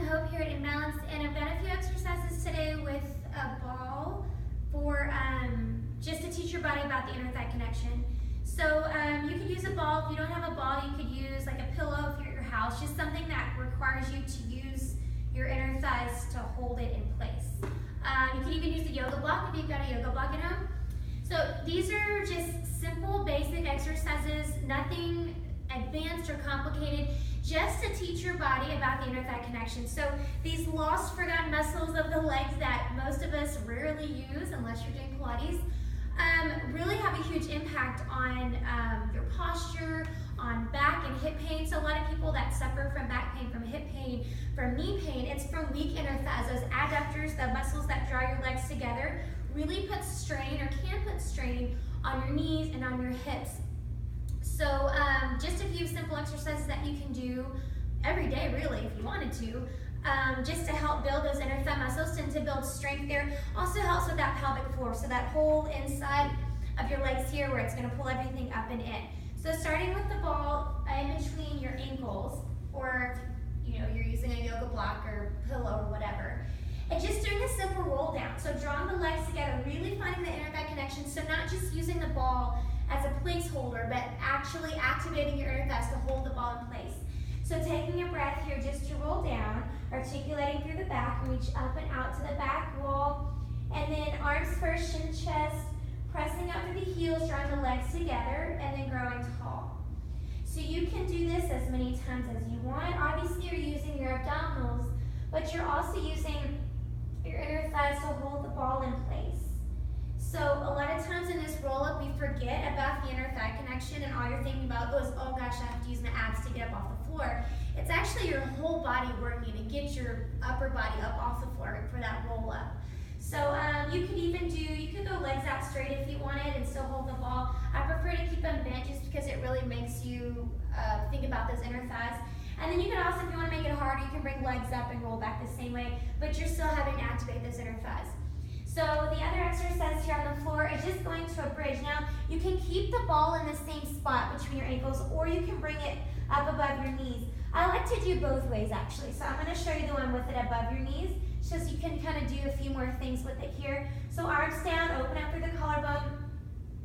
Hope here at Imbalance, and I've got a few exercises today with a ball for just to teach your body about the inner thigh connection. So you could use a ball. If you don't have a ball, you could use like a pillow if you're at your house, just something that requires you to use your inner thighs to hold it in place. You can even use a yoga block if you've got a yoga block at home. So these are just simple, basic exercises, nothing advanced or complicated, just to teach your body about the inner thigh connection. So these lost, forgotten muscles of the legs that most of us rarely use unless you're doing Pilates, really have a huge impact on your posture, on back and hip pain. So a lot of people that suffer from back pain, from hip pain, from knee pain, it's from weak inner thighs. Those adductors, the muscles that draw your legs together, really put strain or can put strain on your knees and on your hips. So just a few simple exercises that you can do every day, really, if you wanted to, just to help build those inner thigh muscles and to build strength there. Also helps with that pelvic floor, so that whole inside of your legs here where it's going to pull everything up and in. So starting with the ball in between your ankles, or you're using a yoga block or pillow or whatever, and just doing a simple roll down. So drawing the legs together, really finding the inner thigh connection. So not just using the ball as a placeholder, but actually activating your inner thighs to hold the ball in place. So taking a breath here just to roll down, articulating through the back, reach up and out to the back wall, and then arms first, shin to chest, pressing up through the heels, drawing the legs together, and then growing tall. So you can do this as many times as you want. Obviously you're using your abdominals, but you're also using your inner thighs to hold the ball in place. So a lot of times in this roll-up, we forget about the inner thigh connection, and all you're thinking about is, oh gosh, I have to use my abs to get up off the floor. It's actually your whole body working to get your upper body up off the floor for that roll-up. So you could go legs out straight if you wanted and still hold the ball. I prefer to keep them bent just because it really makes you think about those inner thighs. And then you can also, if you want to make it harder, you can bring legs up and roll back the same way, but you're still having to activate those inner thighs. So the other exercise here on the floor is just going to a bridge. Now, you can keep the ball in the same spot between your ankles, or you can bring it up above your knees. I like to do both ways, actually. So I'm going to show you the one with it above your knees, so you can kind of do a few more things with it here. So arms down, open up through the collarbone,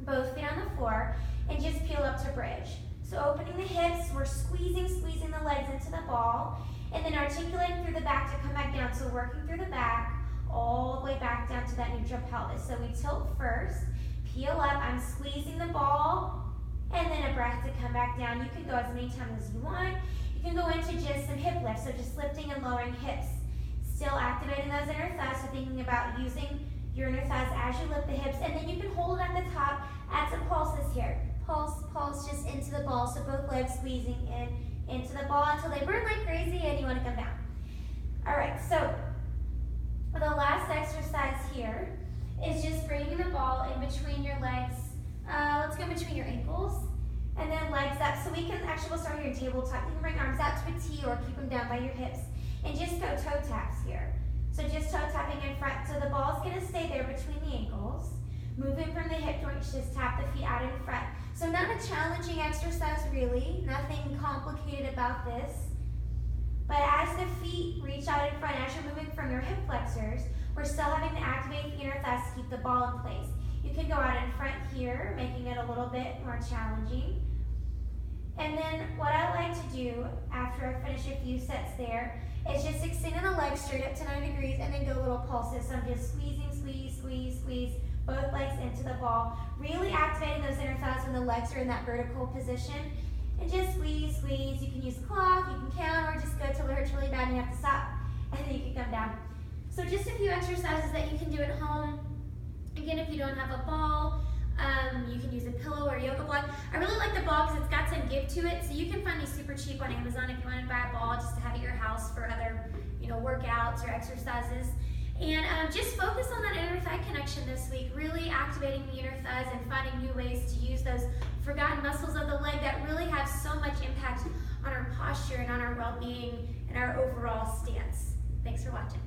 both feet on the floor, and just peel up to bridge. So opening the hips, we're squeezing the legs into the ball, and then articulating through the back to come back down. So working through the back, all the way back down to that neutral pelvis. So we tilt first, peel up, I'm squeezing the ball, and then a breath to come back down. You can go as many times as you want. You can go into just some hip lifts, so just lifting and lowering hips. Still activating those inner thighs, so thinking about using your inner thighs as you lift the hips, and then you can hold it at the top, add some pulses here. Pulse, pulse just into the ball, so both legs squeezing into the ball until they burn like crazy and you want to come down. All right, so the last exercise here is just bringing the ball in between your legs. Let's go between your ankles, and then legs up. So we'll start here in tabletop. You can bring arms out to a T or keep them down by your hips, and just go toe taps here. So just toe tapping in front. So the ball's gonna stay there between the ankles. Moving from the hip joints, just tap the feet out in front. So not a challenging exercise really, nothing complicated about this. But as the feet reach out in front, as you're moving from your hip flexors, we're still having to activate the inner thighs to keep the ball in place. You can go out in front here, making it a little bit more challenging. And then what I like to do after I finish a few sets there is just extending the legs straight up to 90 degrees and then go little pulses. So I'm just squeezing, squeeze, squeeze, squeeze, both legs into the ball. Really activating those inner thighs when the legs are in that vertical position. And just squeeze, squeeze. You can use a clock, you can count, or just go till it hurts really bad and you have to stop, and then you can come down. So just a few exercises that you can do at home. Again, if you don't have a ball, you can use a pillow or a yoga block. I really like the ball because it's got some give to it, so you can find these super cheap on Amazon if you want to buy a ball just to have at your house for other workouts or exercises. And just focus on that inner thigh connection this week, really activating the inner thighs and finding new ways to use those forgotten muscles of the leg that really have so much impact on our posture and on our well-being and our overall stance. Thanks for watching.